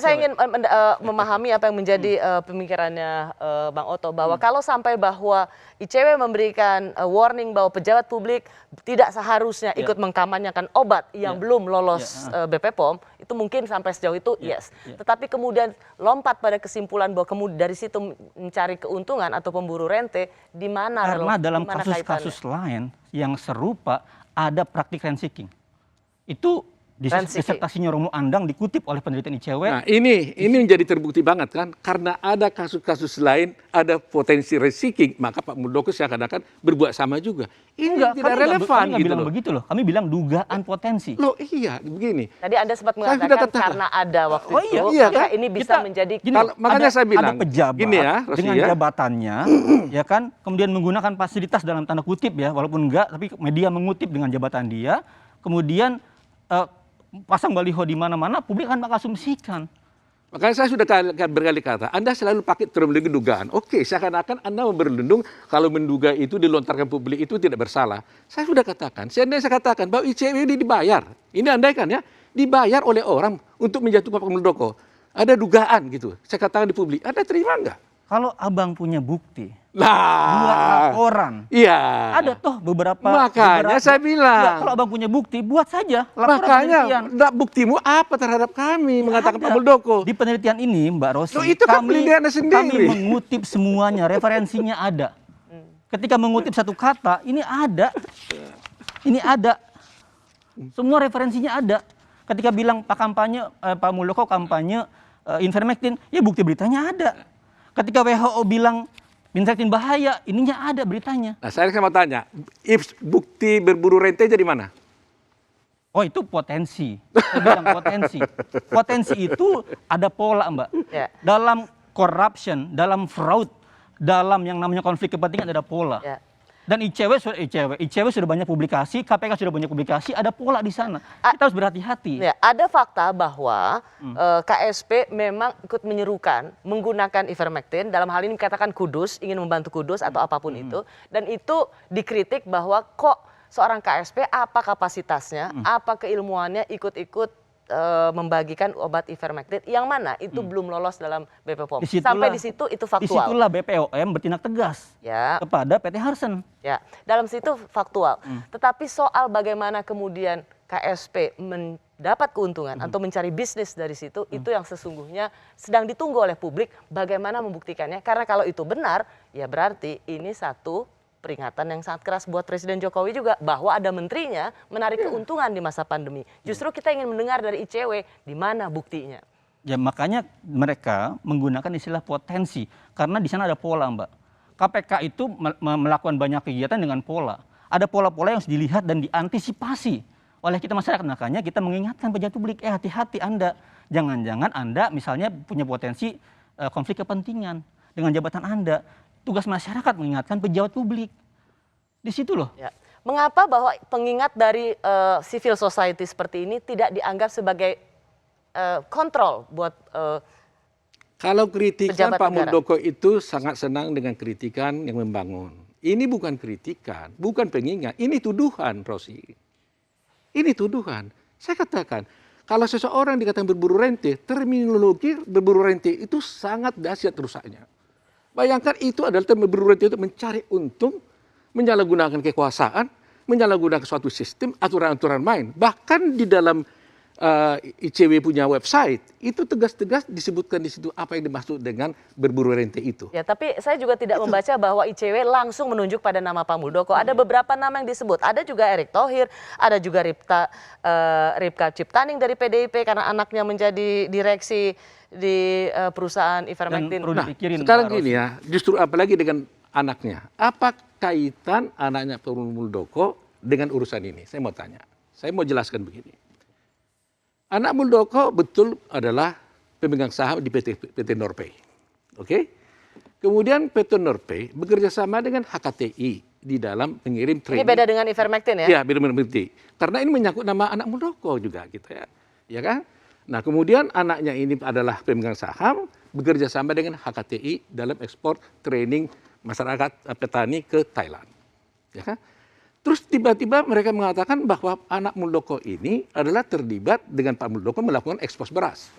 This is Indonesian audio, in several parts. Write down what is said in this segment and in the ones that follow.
saya ingin memahami apa yang menjadi pemikirannya Bang Otto, bahwa kalau sampai bahwa ICW memberikan warning bahwa pejabat publik tidak seharusnya ikut mengkampanyekan obat yang belum lolos BP POM, itu mungkin sampai sejauh itu yes. Tetapi kemudian lompat pada kesimpulan bahwa kemudian dari situ mencari keuntungan atau pemburu rente, di mana? Karena dalam kasus-kasus lain yang serupa ada praktik rent seeking. Itu disertasinya Romo Andang dikutip oleh penelitian ICW. Nah, ini menjadi terbukti banget kan, karena ada kasus-kasus lain, ada potensi rent seeking, maka Pak Muldoko seakan-akan berbuat sama juga. Ini tidak relevan gitu bilang loh. Begitu loh. Kami bilang dugaan potensi. Loh iya, begini. Tadi Anda sempat mengatakan karena ada waktu itu, maka ini bisa menjadi. Makanya saya bilang, ada pejabat gini ya, dengan jabatannya, ya kan, kemudian menggunakan fasilitas dalam tanda kutip ya, walaupun enggak, tapi media mengutip dengan jabatan dia, kemudian pasang baliho di mana-mana, publik akan mengasumsikan. Makanya saya sudah berkali kata, Anda selalu pakai terminologi dugaan. Oke, seakan-akan Anda berlindung kalau menduga itu dilontarkan publik itu tidak bersalah. Saya sudah katakan, saya katakan bahwa ICW ini dibayar. Ini andaikan ya, dibayar oleh orang untuk menjatuhkan Pak Muldoko. Ada dugaan gitu. Saya katakan di publik, Anda terima nggak? Kalau abang punya bukti, buat laporan. Iya. Ada toh beberapa. Makanya saya bilang. Kalau abang punya bukti, buat saja laporan. Makanya, buktimu apa terhadap kami mengatakan Pak Muldoko? Di penelitian ini, Mbak Rosi, itu kan penelitiannya sendiri. Kami mengutip semuanya, referensinya ada. Ketika mengutip satu kata, ini ada. Ini ada. Semua referensinya ada. Ketika bilang Pak Muldoko kampanye ivermectin, ya bukti beritanya ada. Ketika WHO bilang ivermectin bahaya, ininya ada beritanya. Nah, saya mau tanya, bukti berburu rente dari mana? Oh, itu potensi. Saya bilang potensi. Potensi itu ada pola, Mbak. Ya. Dalam corruption, dalam fraud, dalam yang namanya konflik kepentingan ada pola. Ya. Dan ICW sudah banyak publikasi, KPK sudah banyak publikasi, ada pola di sana. Kita harus berhati-hati. Ya, ada fakta bahwa KSP memang ikut menyerukan menggunakan ivermectin, dalam hal ini katakan Kudus, ingin membantu Kudus atau apapun itu, dan itu dikritik bahwa kok seorang KSP apa kapasitasnya, apa keilmuannya ikut-ikut membagikan obat ivermectin yang mana itu belum lolos dalam BP POM. Sampai di situ itu faktual. Disitulah BPOM bertindak tegas kepada PT Harsen. Ya, dalam situ faktual. Tetapi soal bagaimana kemudian KSP mendapat keuntungan atau mencari bisnis dari situ, itu yang sesungguhnya sedang ditunggu oleh publik bagaimana membuktikannya. Karena kalau itu benar, ya berarti ini satu peringatan yang sangat keras buat Presiden Jokowi juga, bahwa ada menterinya menarik keuntungan di masa pandemi. Justru kita ingin mendengar dari ICW di mana buktinya. Ya makanya mereka menggunakan istilah potensi karena di sana ada pola, Mbak. KPK itu melakukan banyak kegiatan dengan pola. Ada pola-pola yang harus dilihat dan diantisipasi oleh kita masyarakat. Makanya kita mengingatkan pejabat publik, hati-hati Anda. Jangan-jangan Anda misalnya punya potensi konflik kepentingan dengan jabatan Anda. Tugas masyarakat mengingatkan pejabat publik. Di situ loh. Ya. Mengapa bahwa pengingat dari civil society seperti ini tidak dianggap sebagai kontrol buat kalau kritikan Pak Muldoko itu sangat senang dengan kritikan yang membangun. Ini bukan kritikan, bukan pengingat. Ini tuduhan, Rosi. Ini tuduhan. Saya katakan, kalau seseorang dikatakan berburu rente, terminologi berburu rente itu sangat dahsyat rusaknya. Bayangkan itu adalah berburu rente itu mencari untung, menyalahgunakan kekuasaan, menyalahgunakan suatu sistem, aturan-aturan main. Bahkan di dalam ICW punya website, itu tegas-tegas disebutkan di situ apa yang dimaksud dengan berburu rente itu. Ya, tapi saya juga tidak membaca bahwa ICW langsung menunjuk pada nama Pak Muldoko. Ada beberapa nama yang disebut. Ada juga Erick Thohir, ada juga Ripka Ciptaning dari PDIP karena anaknya menjadi direksi di perusahaan ivermectin. Nah, sekarang gini ya, justru apalagi dengan anaknya. Apa kaitan anaknya Pak Muldoko dengan urusan ini? Saya mau tanya. Saya mau jelaskan begini. Anak Muldoko betul adalah pemegang saham di PT Norpay. Oke? Kemudian PT Norpay bekerja sama dengan HKTI di dalam mengirim training. Ini beda dengan ivermectin ya? Iya, beda dengan ivermectin. Karena ini menyangkut nama anak Muldoko juga gitu ya. Ya kan? Nah, kemudian anaknya ini adalah pemegang saham, bekerja sama dengan HKTI dalam ekspor training masyarakat petani ke Thailand. Ya kan? Terus tiba-tiba mereka mengatakan bahwa anak Muldoko ini adalah terlibat dengan Pak Muldoko melakukan ekspor beras.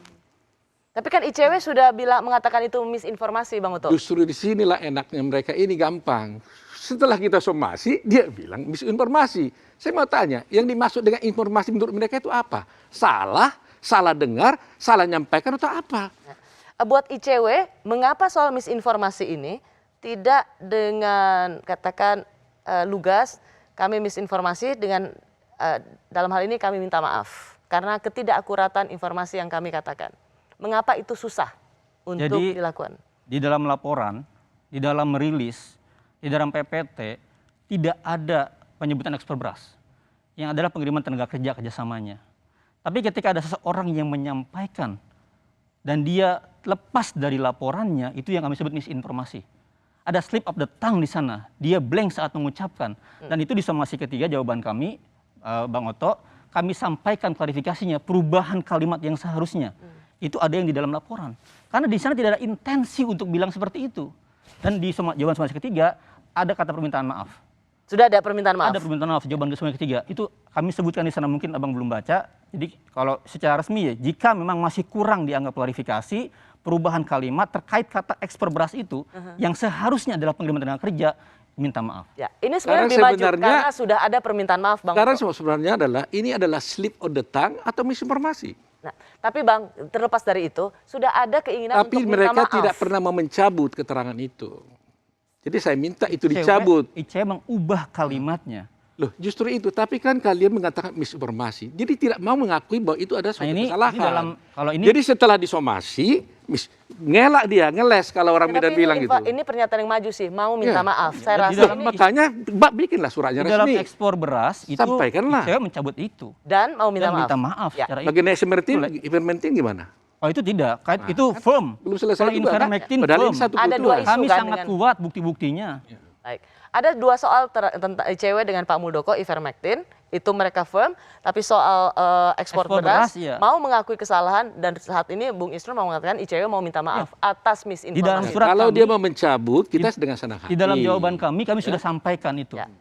Tapi kan ICW sudah mengatakan itu misinformasi, Bang Oto. Justru di sinilah enaknya mereka ini gampang. Setelah kita somasi, dia bilang misinformasi. Saya mau tanya, yang dimaksud dengan informasi menurut mereka itu apa? Salah dengar, salah nyampaikan atau apa? Buat ICW, mengapa soal misinformasi ini tidak dengan katakan lugas kami misinformasi dengan dalam hal ini kami minta maaf karena ketidakakuratan informasi yang kami katakan. Mengapa itu susah untuk dilakukan? Di dalam laporan, di dalam merilis, di dalam PPT tidak ada penyebutan ekspor beras. Yang adalah pengiriman tenaga kerja kerjasamanya. Tapi ketika ada seseorang yang menyampaikan dan dia lepas dari laporannya, itu yang kami sebut misinformasi. Ada slip of the tongue di sana, dia blank saat mengucapkan. Dan itu di somasi ketiga jawaban kami, Bang Oto, kami sampaikan klarifikasinya, perubahan kalimat yang seharusnya. Itu ada yang di dalam laporan. Karena di sana tidak ada intensi untuk bilang seperti itu. Dan di jawaban somasi ketiga, ada kata permintaan maaf. Sudah ada permintaan maaf? Ada permintaan maaf, jawaban somasi ketiga. Itu kami sebutkan di sana, mungkin Abang belum baca. Jadi kalau secara resmi ya, jika memang masih kurang dianggap klarifikasi, perubahan kalimat terkait kata ekspor beras itu, yang seharusnya adalah pengiriman tenaga kerja, minta maaf. Ya, ini sebenarnya lebih maju karena sudah ada permintaan maaf, Bang. Sekarang sebenarnya ini adalah slip of the tongue atau misinformasi. Nah, tapi Bang, terlepas dari itu, sudah ada keinginan untuk minta maaf. Tapi mereka tidak pernah mau mencabut keterangan itu. Jadi saya minta itu dicabut. ICW mengubah kalimatnya. Loh, justru itu. Tapi kan kalian mengatakan misinformasi. Jadi tidak mau mengakui bahwa itu ada suatu kesalahan. Jadi setelah disomasi, ngeles kalau orang Medan bilang gitu. Ini pernyataan yang maju sih, mau minta maaf. Saya rasa ini makanya bikinlah suratnya resmi. Di dalam ekspor beras itu sampaikanlah. ICW mencabut itu. Dan mau minta maaf. Ya. Bagian ivermectin gimana? Oh itu tidak, itu firm. Belum selesai juga kan? Ivermectin Padahal firm. ini satu ada dua isu kami kan sangat kuat bukti-buktinya. Baik. Ada dua soal tentang ICW dengan Pak Muldoko, ivermectin, itu mereka firm, tapi soal ekspor beras ya. mau mengakui kesalahan dan saat ini Bung Isnur mau mengatakan ICW mau minta maaf atas misinformasi. Di dalam surat kalau kami, dia mau mencabut, kita dengan senang hati. Di dalam jawaban kami sudah sampaikan itu. Ya.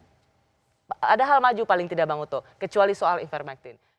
Ada hal maju paling tidak Bang Oto, kecuali soal ivermectin.